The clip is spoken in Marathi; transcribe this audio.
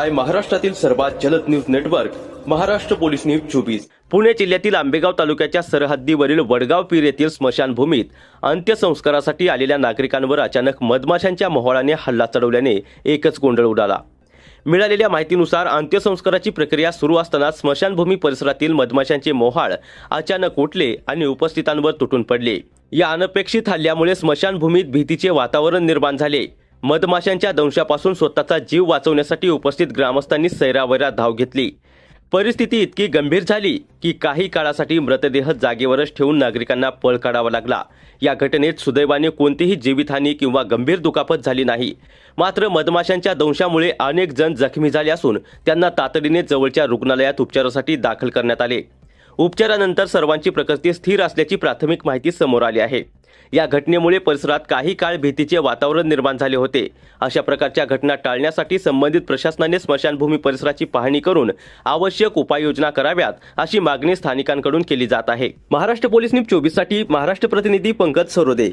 पाहताय महाराष्ट्रातील सर्वात जलद news network Maharashtra police news 24। Pune जिल्ह्यातील आंबेगाव तालुक्याच्या सरहद्दीवरील वडगाव पीर येथील स्मशानभूमीत अंत्यसंस्कारासाठी आलेल्या नागरिकांवर अचानक मधमाशांच्या मोहोळाने हल्ला चढवल्याने एकच गोंधळ उडाला। मिळालेल्या माहितीनुसार अंत्यसंस्काराची प्रक्रिया सुरू असताना स्मशानभूमी परिसरातील मधमाशांचे मोहाळ अचानक उठले आणि उपस्थितांवर तुटून पडले। या अनपेक्षित हल्ल्यामुळे स्मशानभूमीत भीतीचे वातावरण निर्माण झाले। मधमाशांच्या दंशापासून स्वतःचा जीव वाचवण्यासाठी उपस्थित ग्रामस्थांनी सैरावैरात धाव घेतली। परिस्थिती इतकी गंभीर झाली की काही काळासाठी मृतदेह जागेवरच ठेवून नागरिकांना पळ काढावा लागला। या घटनेत सुदैवाने कोणतीही जीवितहानी किंवा गंभीर दुखापत झाली नाही। मात्र मधमाशांच्या दंशामुळे अनेक जण जखमी झाले असून त्यांना तातडीने जवळच्या रुग्णालयात उपचारासाठी दाखल करण्यात आले। उपचारानंतर सर्वांची प्रकृती स्थिर असल्याची प्राथमिक माहिती समोर आली आहे। या घटनेमुळे परिसरात काही काळ भीतीचे वातावरण निर्माण झाले होते। अशा प्रकारच्या घटना टाळण्यासाठी संबंधित प्रशासनाने स्मशानभूमी परिसराची पाहणी करून आवश्यक उपाययोजना कराव्यात अशी मागणी स्थानिकांकडून केली जात आहे। महाराष्ट्र पोलीस न्यूज 24 साठी महाराष्ट्र प्रतिनिधी पंकज सरोदे।